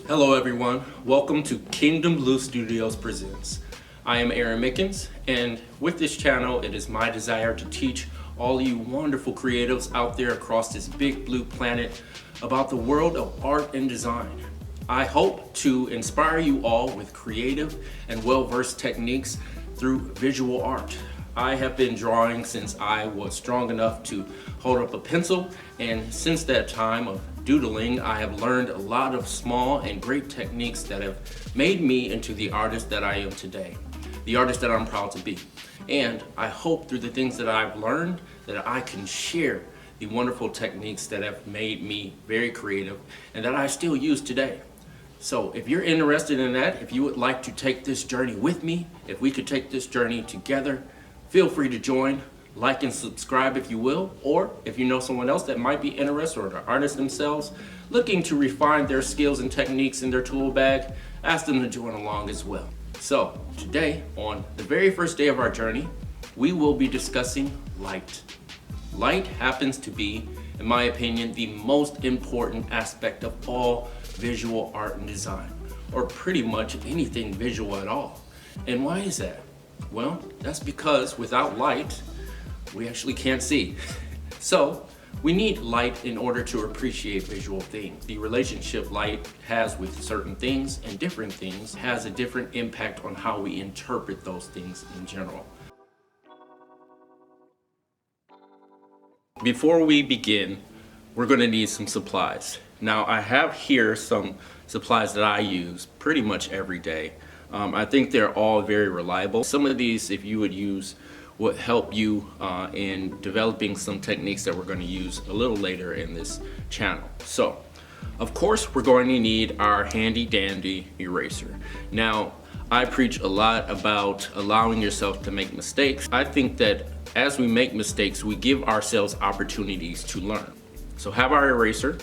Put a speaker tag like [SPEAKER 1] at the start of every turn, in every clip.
[SPEAKER 1] Hello everyone, welcome to Kingdom Blue Studios Presents. I am Aaron Mickens, and with this channel it is my desire to teach all you wonderful creatives out there across this big blue planet about the world of art and design. I hope to inspire you all with creative and well-versed techniques through visual art. I have been drawing since I was strong enough to hold up a pencil, and since that time of doodling, I have learned a lot of small and great techniques that have made me into the artist that I am today, the artist that I'm proud to be. And I hope through the things that I've learned that I can share the wonderful techniques that have made me very creative and that I still use today. So if you're interested in that, if you would like to take this journey with me, if we could take this journey together, feel free to join. Like and subscribe if you will, or if you know someone else that might be interested, or the artists themselves looking to refine their skills and techniques in their tool bag, ask them to join along as well. So today, on the very first day of our journey, we will be discussing light. Light happens to be, in my opinion, the most important aspect of all visual art and design, or pretty much anything visual at all. And why is that? Well, that's because without light, we actually can't see. So we need light in order to appreciate visual things. The relationship light has with certain things and different things has a different impact on how we interpret those things in general. Before we begin, we're going to need some supplies. Now I have here some supplies that I use pretty much every day. I think they're all very reliable. Some of these, if you would use, would help you in developing some techniques that we're going to use a little later in this channel. So, of course, we're going to need our handy dandy eraser. Now, I preach a lot about allowing yourself to make mistakes. I think that as we make mistakes, we give ourselves opportunities to learn. So have our eraser.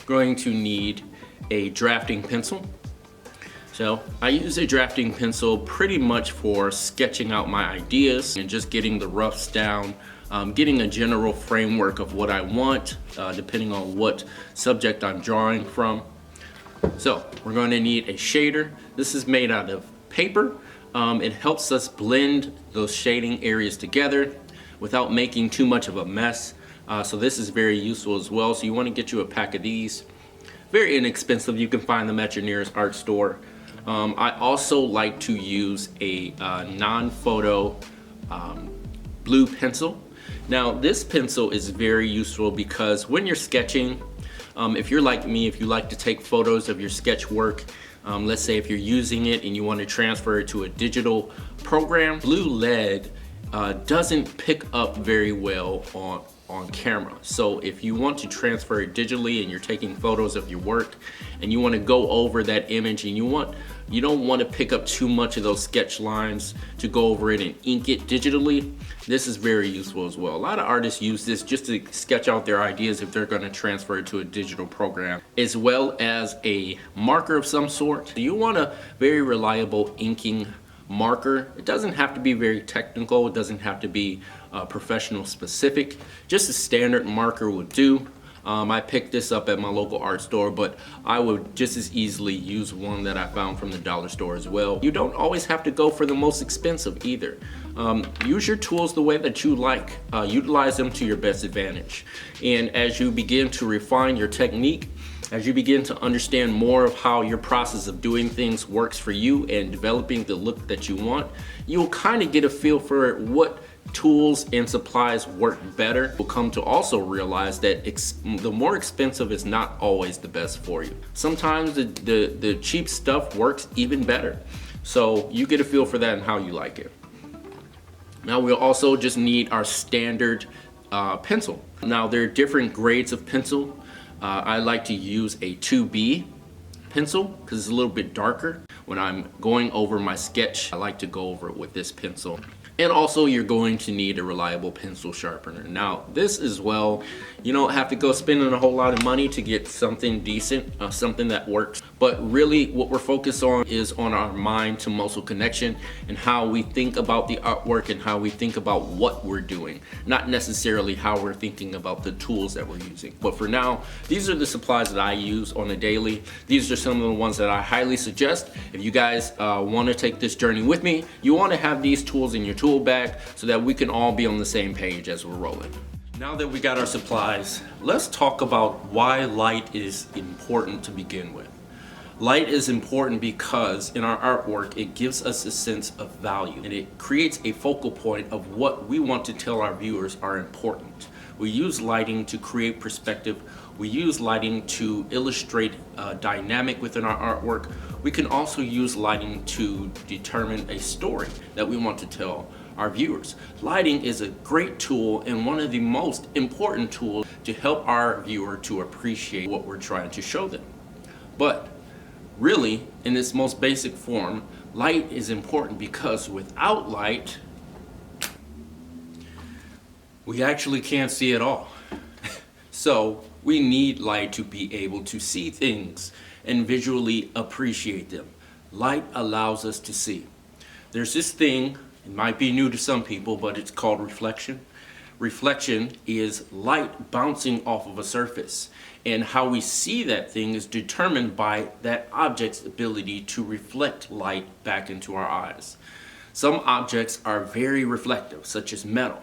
[SPEAKER 1] Going to need a drafting pencil. So I use a drafting pencil pretty much for sketching out my ideas and just getting the roughs down, getting a general framework of what I want, depending on what subject I'm drawing from. So we're going to need a shader. This is made out of paper. It helps us blend those shading areas together without making too much of a mess. So this is very useful as well. So you want to get you a pack of these. Very inexpensive. You can find them at your nearest art store. I also like to use a non-photo blue pencil. Now this pencil is very useful because when you're sketching, if you're like me, if you like to take photos of your sketch work, let's say if you're using it and you want to transfer it to a digital program, blue lead doesn't pick up very well on camera. So if you want to transfer it digitally and you're taking photos of your work and you want to go over that image and you don't want to pick up too much of those sketch lines to go over it and ink it digitally, this is very useful as well. A lot of artists use this just to sketch out their ideas if they're going to transfer it to a digital program, as well as a marker of some sort. You want a very reliable inking marker. It doesn't have to be very technical. It doesn't have to be professional specific. Just a standard marker would do. I picked this up at my local art store, but I would just as easily use one that I found from the dollar store as well. You don't always have to go for the most expensive either. Use your tools the way that you like. Utilize them to your best advantage. And as you begin to refine your technique, as you begin to understand more of how your process of doing things works for you and developing the look that you want, you'll kind of get a feel for what tools and supplies work better. You'll come to also realize that the more expensive is not always the best for you. Sometimes the cheap stuff works even better. So you get a feel for that and how you like it. Now we'll also just need our standard pencil. Now there are different grades of pencil. I like to use a 2B pencil because it's a little bit darker. When I'm going over my sketch, I like to go over it with this pencil. And also you're going to need a reliable pencil sharpener. Now this as well, you don't have to go spending a whole lot of money to get something decent, something that works. But really what we're focused on is on our mind to muscle connection and how we think about the artwork and how we think about what we're doing. Not necessarily how we're thinking about the tools that we're using. But for now, these are the supplies that I use on a daily. These are some of the ones that I highly suggest. If you guys want to take this journey with me, you want to have these tools in your tool bag so that we can all be on the same page as we're rolling. Now that we got our supplies, let's talk about why light is important to begin with. Light is important because in our artwork, it gives us a sense of value and it creates a focal point of what we want to tell our viewers are important. We use lighting to create perspective. We use lighting to illustrate dynamic within our artwork. We can also use lighting to determine a story that we want to tell our viewers. Lighting is a great tool and one of the most important tools to help our viewer to appreciate what we're trying to show them. But really, in its most basic form, light is important because without light, we actually can't see at all. So we need light to be able to see things and visually appreciate them. Light allows us to see. There's this thing, it might be new to some people, but it's called reflection. Reflection is light bouncing off of a surface, and how we see that thing is determined by that object's ability to reflect light back into our eyes. Some objects are very reflective, such as metal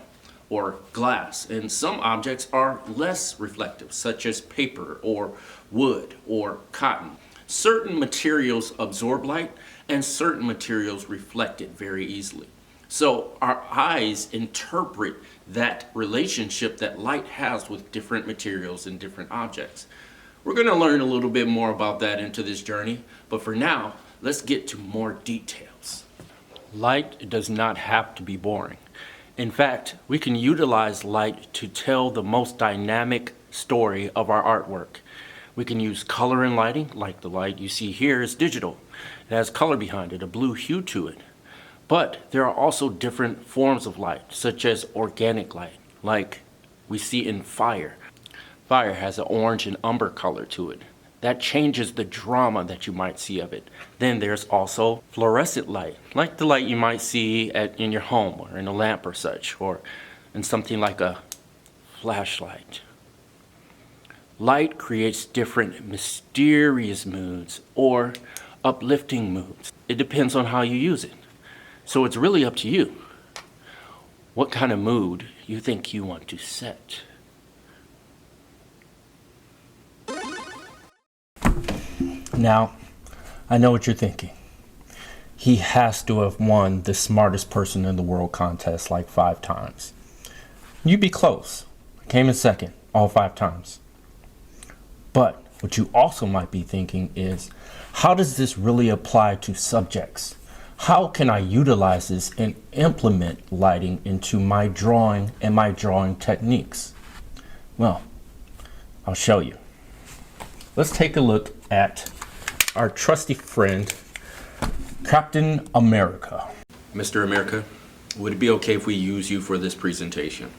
[SPEAKER 1] or glass, and some objects are less reflective, such as paper or wood or cotton. Certain materials absorb light and certain materials reflect it very easily. So our eyes interpret that relationship that light has with different materials and different objects. We're going to learn a little bit more about that into this journey, but for now, let's get to more details. Light does not have to be boring. In fact, we can utilize light to tell the most dynamic story of our artwork. We can use color and lighting, like the light you see here is digital. It has color behind it, a blue hue to it. But there are also different forms of light, such as organic light, like we see in fire. Fire has an orange and umber color to it. That changes the drama that you might see of it. Then there's also fluorescent light, like the light you might see in your home or in a lamp or such, or in something like a flashlight. Light creates different mysterious moods or uplifting moods. It depends on how you use it. So it's really up to you what kind of mood you think you want to set. Now, I know what you're thinking. He has to have won the smartest person in the world contest like 5 times. You'd be close. I came in second all 5 times. But what you also might be thinking is, how does this really apply to subjects? How can I utilize this and implement lighting into my drawing and my drawing techniques? Well, I'll show you. Let's take a look at our trusty friend, Captain America. Mr. America, would it be okay if we use you for this presentation?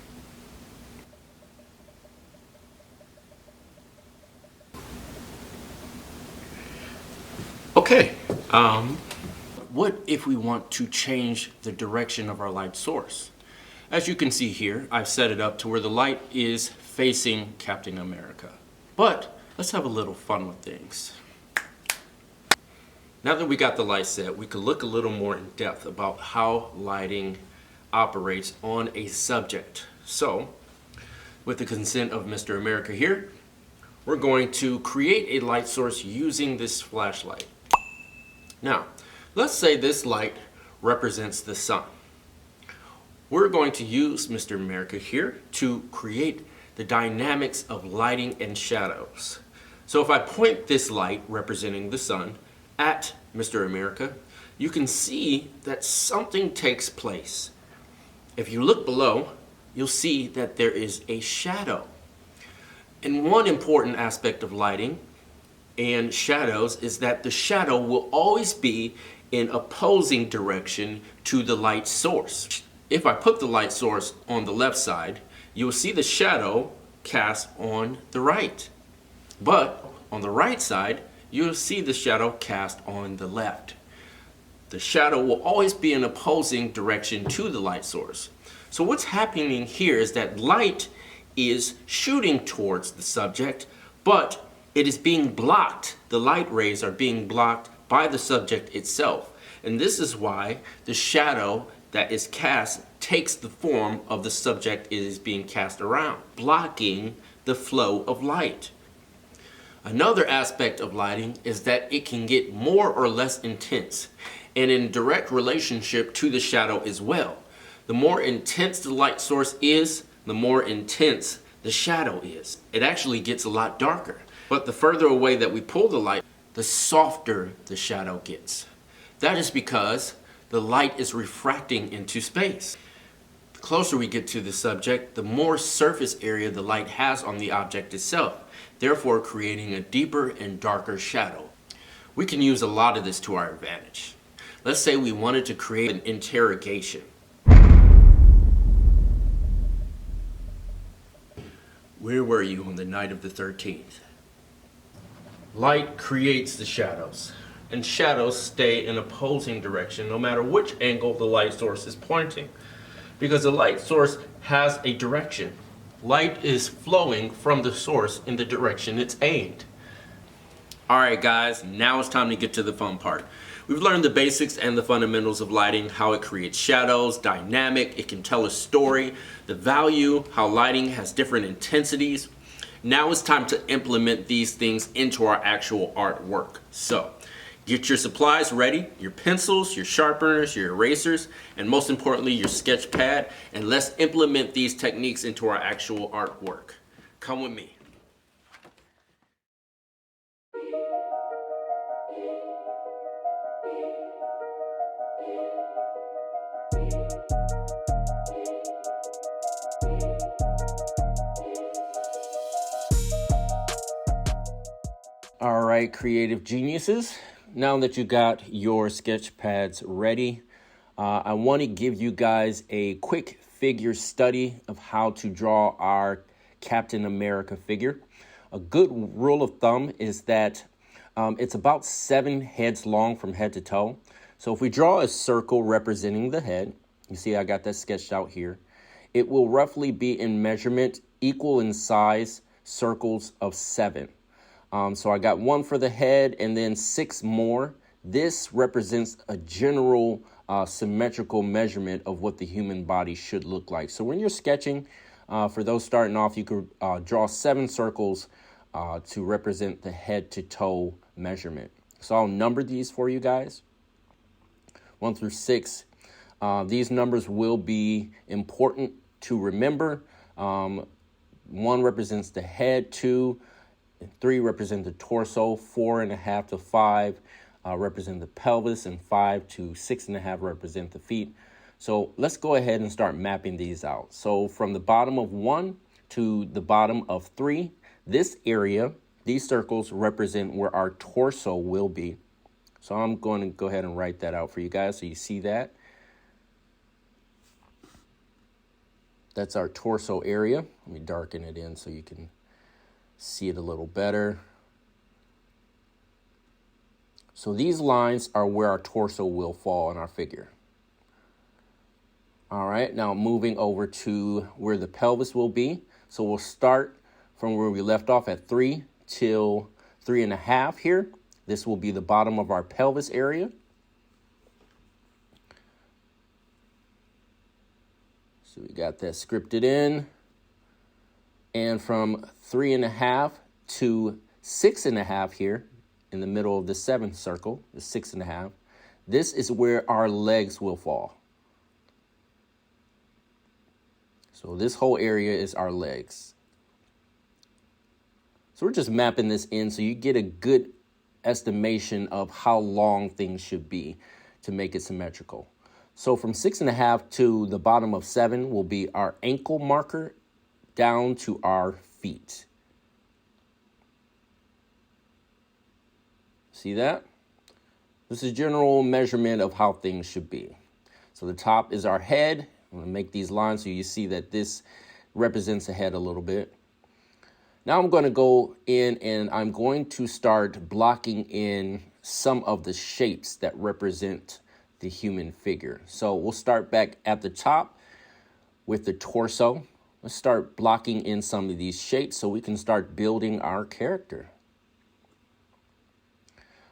[SPEAKER 1] Okay, what if we want to change the direction of our light source? As you can see here, I've set it up to where the light is facing Captain America. But let's have a little fun with things. Now that we got the light set, we could look a little more in depth about how lighting operates on a subject. So, with the consent of Mr. America here, we're going to create a light source using this flashlight. Now, let's say this light represents the sun. We're going to use Mr. America here to create the dynamics of lighting and shadows. So if I point this light representing the sun at Mr. America, you can see that something takes place. If you look below, you'll see that there is a shadow. And one important aspect of lighting and shadows is that the shadow will always be in opposing direction to the light source. If I put the light source on the left side, you'll see the shadow cast on the right. But on the right side, you'll see the shadow cast on the left. The shadow will always be in opposing direction to the light source. So what's happening here is that light is shooting towards the subject, but it is being blocked. The light rays are being blocked by the subject itself. And this is why the shadow that is cast takes the form of the subject it is being cast around, blocking the flow of light. Another aspect of lighting is that it can get more or less intense, and in direct relationship to the shadow as well. The more intense the light source is, the more intense the shadow is. It actually gets a lot darker. But the further away that we pull the light, the softer the shadow gets. That is because the light is refracting into space. The closer we get to the subject, the more surface area the light has on the object itself, therefore creating a deeper and darker shadow. We can use a lot of this to our advantage. Let's say we wanted to create an interrogation. Where were you on the night of the 13th? Light creates the shadows, and shadows stay in opposing direction no matter which angle the light source is pointing, because the light source has a direction. Light is flowing from the source in the direction it's aimed. Alright guys, now it's time to get to the fun part. We've learned the basics and the fundamentals of lighting, how it creates shadows, dynamic, it can tell a story, the value, how lighting has different intensities. Now it's time to implement these things into our actual artwork. So, get your supplies ready, your pencils, your sharpeners, your erasers, and most importantly, your sketch pad, and let's implement these techniques into our actual artwork. Come with me. All right, creative geniuses. Now that you got your sketch pads ready, I want to give you guys a quick figure study of how to draw our Captain America figure. A good rule of thumb is that it's about 7 heads long from head to toe. So if we draw a circle representing the head, you see I got that sketched out here, it will roughly be in measurement equal in size circles of 7. So I got 1 for the head and then 6 more. This represents a general symmetrical measurement of what the human body should look like. So when you're sketching, for those starting off, you could draw 7 circles to represent the head to toe measurement. So I'll number these for you guys, 1 through 6. These numbers will be important to remember. 1 represents the head, 2, 3 represent the torso, 4.5 to 5 represent the pelvis, and 5 to 6.5 represent the feet. So let's go ahead and start mapping these out. So from the bottom of 1 to the bottom of 3, this area, these circles represent where our torso will be. So I'm going to go ahead and write that out for you guys so you see that. That's our torso area. Let me darken it in so you can see it a little better. So these lines are where our torso will fall in our figure. All right, now moving over to where the pelvis will be. So we'll start from where we left off at 3 till 3.5 here. This will be the bottom of our pelvis area. So we got that scripted in. And from 3.5 to 6.5 here, in the middle of the 7th circle, the 6.5, this is where our legs will fall. So this whole area is our legs. So we're just mapping this in so you get a good estimation of how long things should be to make it symmetrical. So from 6.5 to the bottom of 7 will be our ankle marker down to our feet. See that? This is general measurement of how things should be. So the top is our head, I'm gonna make these lines so you see that this represents the head a little bit. Now I'm gonna go in and I'm going to start blocking in some of the shapes that represent the human figure. So we'll start back at the top with the torso. Let's start blocking in some of these shapes so we can start building our character.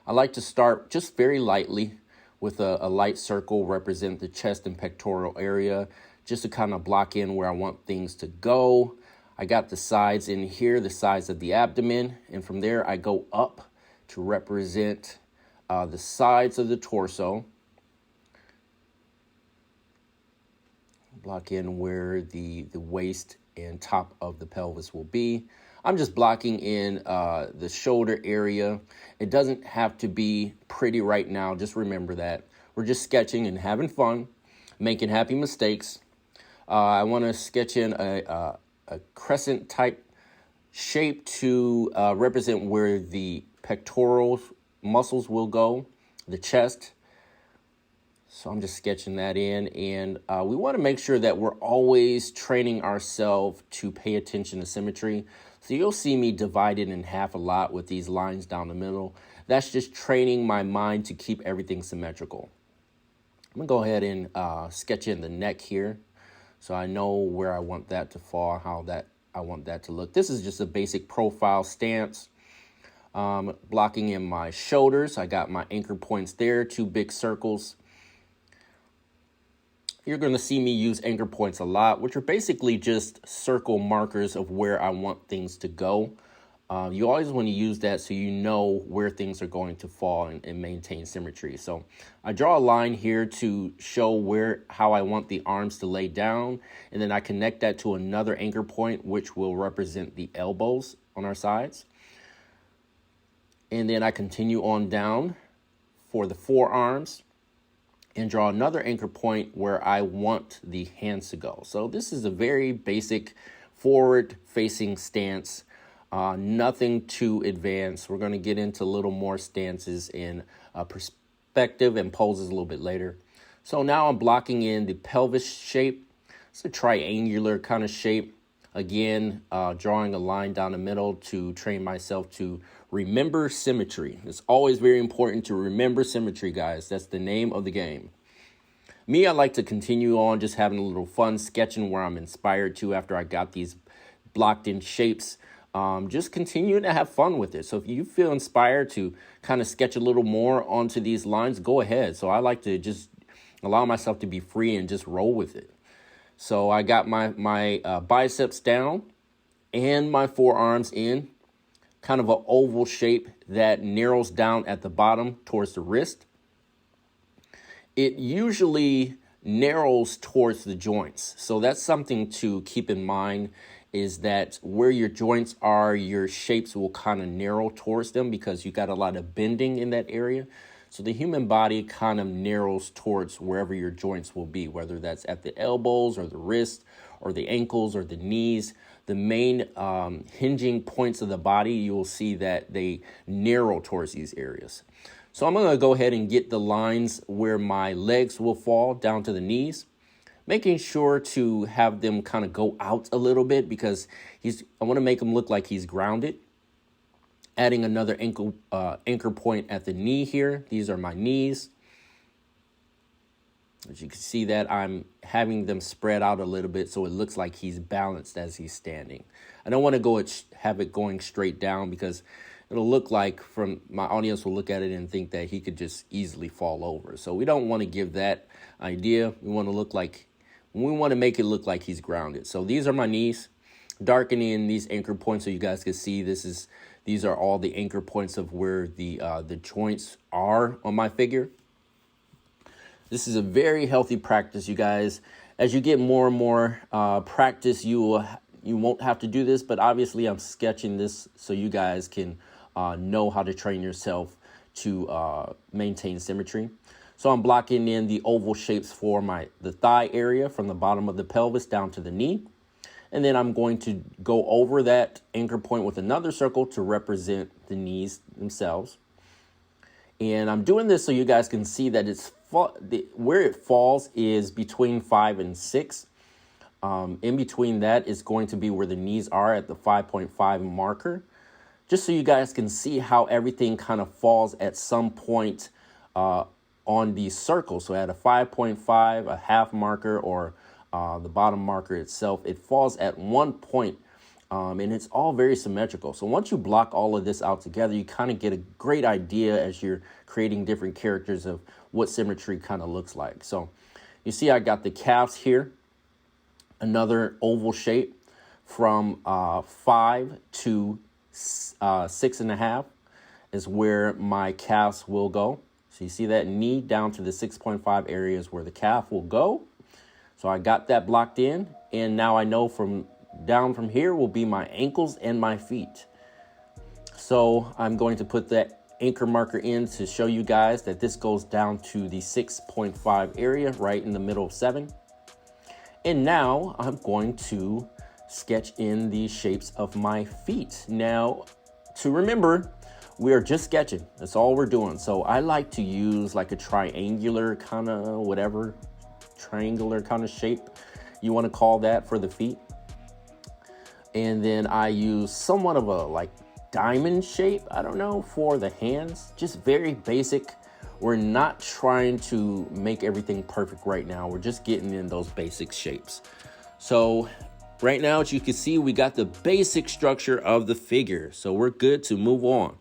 [SPEAKER 1] I like to start just very lightly with a light circle, represent the chest and pectoral area, just to kind of block in where I want things to go. I got the sides in here, the sides of the abdomen, and from there I go up to represent the sides of the torso. Block in where the waist and top of the pelvis will be. I'm just blocking in the shoulder area. It doesn't have to be pretty right now. Just remember that. We're just sketching and having fun, making happy mistakes. I want to sketch in a crescent type shape to represent where the pectoral muscles will go, the chest. So I'm just sketching that in, and we want to make sure that we're always training ourselves to pay attention to symmetry. So you'll see me divided in half a lot with these lines down the middle. That's just training my mind to keep everything symmetrical. I'm gonna go ahead and sketch in the neck here, so I know where I want that to fall, how I want that to look. This is just a basic profile stance. Blocking in my shoulders, I got my anchor points there, 2 big circles. You're going to see me use anchor points a lot, which are basically just circle markers of where I want things to go. You always want to use that so you know where things are going to fall and maintain symmetry. So I draw a line here to show how I want the arms to lay down, and then I connect that to another anchor point, which will represent the elbows on our sides. And then I continue on down for the forearms and draw another anchor point where I want the hands to go. So this is a very basic forward-facing stance, nothing too advanced. We're going to get into a little more stances in perspective and poses a little bit later. So now I'm blocking in the pelvis shape. It's a triangular kind of shape. Again, drawing a line down the middle to train myself to remember symmetry. It's always very important to remember symmetry, guys. That's the name of the game. Me, I like to continue on just having a little fun sketching where I'm inspired to after I got these blocked in shapes. Just continuing to have fun with it. So if you feel inspired to kind of sketch a little more onto these lines, go ahead. So I like to just allow myself to be free and just roll with it. So I got my biceps down and my forearms in, kind of an oval shape that narrows down at the bottom towards the wrist. It usually narrows towards the joints. So that's something to keep in mind, is that where your joints are, your shapes will kind of narrow towards them because you got a lot of bending in that area. So the human body kind of narrows towards wherever your joints will be, whether that's at the elbows or the wrist or the ankles or the knees. The main hinging points of the body, you will see that they narrow towards these areas. So I'm going to go ahead and get the lines where my legs will fall down to the knees, making sure to have them kind of go out a little bit because I want to make him look like he's grounded. Adding another anchor point at the knee here. These are my knees. As you can see that I'm having them spread out a little bit so it looks like he's balanced as he's standing. I don't want to have it going straight down because it'll look like my audience will look at it and think that he could just easily fall over. So we don't want to give that idea. We want to make it look like he's grounded. So these are my knees. Darkening these anchor points so you guys can see these are all the anchor points of where the joints are on my figure. This is a very healthy practice, you guys. As you get more and more practice, you won't have to do this, but obviously I'm sketching this so you guys can know how to train yourself to maintain symmetry. So I'm blocking in the oval shapes for the thigh area from the bottom of the pelvis down to the knee. And then I'm going to go over that anchor point with another circle to represent the knees themselves. And I'm doing this so you guys can see that where it falls is between 5 and 6. In between that is going to be where the knees are at the 5.5 marker. Just so you guys can see how everything kind of falls at some point on the circle. So at a 5.5, a half marker, or the bottom marker itself, it falls at one point. And it's all very symmetrical. So once you block all of this out together, you kind of get a great idea as you're creating different characters of what symmetry kind of looks like. So you see I got the calves here, another oval shape from 5 to 6.5 is where my calves will go. So you see that knee down to the 6.5 area is where the calf will go. So I got that blocked in, and now I know from down from here will be my ankles and my feet. So I'm going to put that anchor marker in to show you guys that this goes down to the 6.5 area right in the middle of 7. And now I'm going to sketch in the shapes of my feet. Now, to remember, we are just sketching. That's all we're doing. So I like to use like a triangular kind of shape you want to call that for the feet. And then I use somewhat of a like diamond shape, I don't know, for the hands. Just very basic. We're not trying to make everything perfect right now. We're just getting in those basic shapes. So right now, as you can see, we got the basic structure of the figure. So we're good to move on.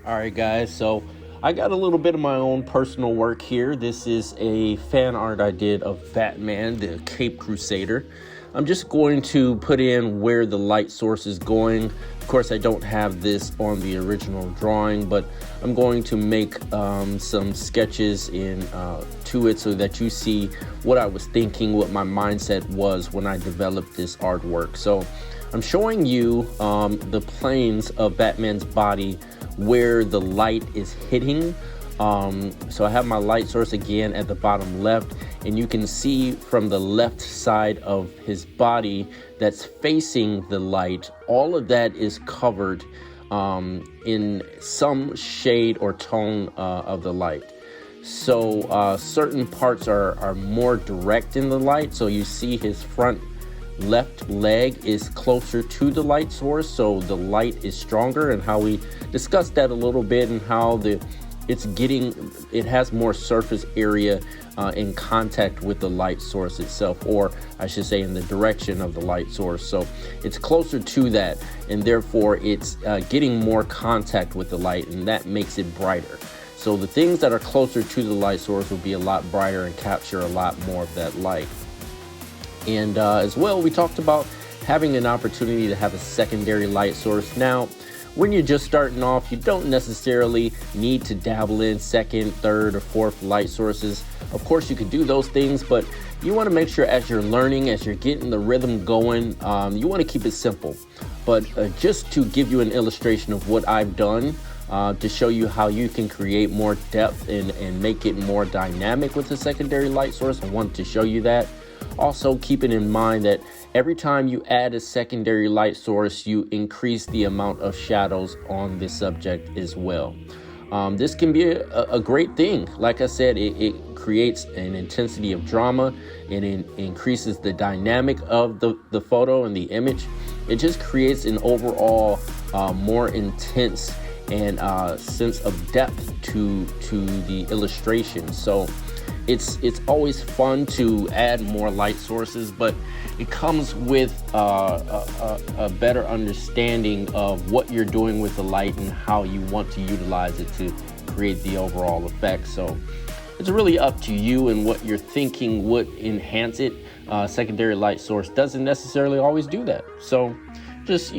[SPEAKER 1] All right, guys, so I got a little bit of my own personal work here. This is a fan art I did of Batman, the Cape Crusader. I'm just going to put in where the light source is going. Of course, I don't have this on the original drawing, but I'm going to make some sketches to it so that you see what I was thinking, what my mindset was when I developed this artwork. So I'm showing you the planes of Batman's body where the light is hitting. So I have my light source again at the bottom left, and you can see from the left side of his body that's facing the light, all of that is covered in some shade or tone of the light. So certain parts are more direct in the light. So you see his front left leg is closer to the light source, so the light is stronger, and how we discussed that a little bit, and how it has more surface area in contact with the light source itself, or I should say in the direction of the light source. So it's closer to that, and therefore it's getting more contact with the light, and that makes it brighter. So the things that are closer to the light source will be a lot brighter and capture a lot more of that light. And as well, we talked about having an opportunity to have a secondary light source. Now, when you're just starting off, you don't necessarily need to dabble in second, third, or fourth light sources. Of course, you could do those things, but you want to make sure as you're learning, as you're getting the rhythm going, you want to keep it simple. But just to give you an illustration of what I've done, to show you how you can create more depth and make it more dynamic with a secondary light source, I wanted to show you that. Also, keeping in mind that every time you add a secondary light source, you increase the amount of shadows on the subject as well. This can be a great thing. Like I said, it creates an intensity of drama, and it increases the dynamic of the photo and the image. It just creates an overall more intense and sense of depth to the illustration. So it's always fun to add more light sources, but it comes with a better understanding of what you're doing with the light and how you want to utilize it to create the overall effect. So it's really up to you and what you're thinking would enhance it. Secondary light source doesn't necessarily always do that. So just,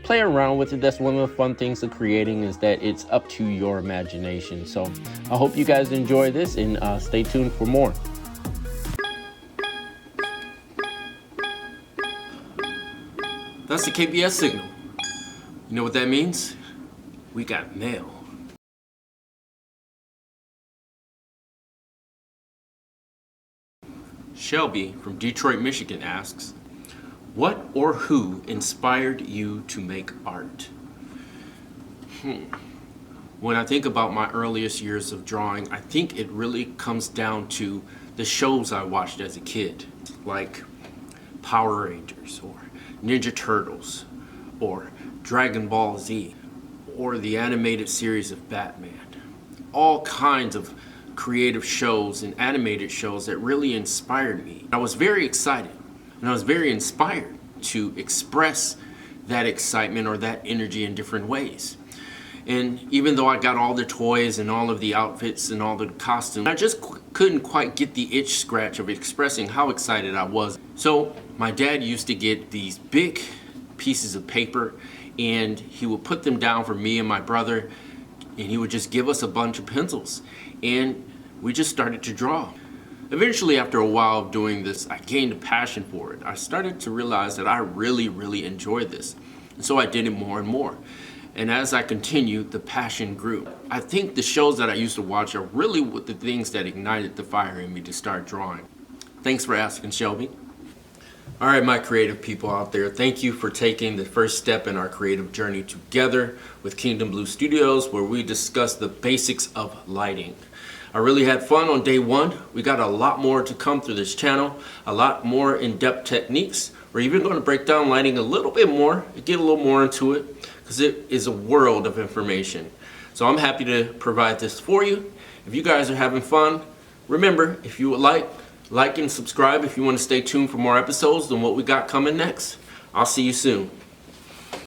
[SPEAKER 1] play around with it. That's one of the fun things of creating, is that it's up to your imagination. So I hope you guys enjoy this, and stay tuned for more. That's the KPS signal. You know what that means? We got mail. Shelby from Detroit, Michigan asks, What or who inspired you to make art? When I think about my earliest years of drawing, I think it really comes down to the shows I watched as a kid, like Power Rangers or Ninja Turtles or Dragon Ball Z or the animated series of Batman. All kinds of creative shows and animated shows that really inspired me. I was very excited and I was very inspired to express that excitement or that energy in different ways. And even though I got all the toys and all of the outfits and all the costumes, I just couldn't quite get the itch scratch of expressing how excited I was. So my dad used to get these big pieces of paper and he would put them down for me and my brother, and he would just give us a bunch of pencils and we just started to draw. Eventually, after a while of doing this, I gained a passion for it. I started to realize that I really enjoyed this. And so I did it more and more. And as I continued, the passion grew. I think the shows that I used to watch are really the things that ignited the fire in me to start drawing. Thanks for asking, Shelby. All right, my creative people out there, thank you for taking the first step in our creative journey together with Kingdom Blue Studios, where we discuss the basics of lighting. I really had fun on day one. We got a lot more to come through this channel, a lot more in-depth techniques. We're even going to break down lighting a little bit more, get a little more into it, because it is a world of information. So I'm happy to provide this for you. If you guys are having fun, remember, if you would like and subscribe if you want to stay tuned for more episodes than what we got coming next. I'll see you soon.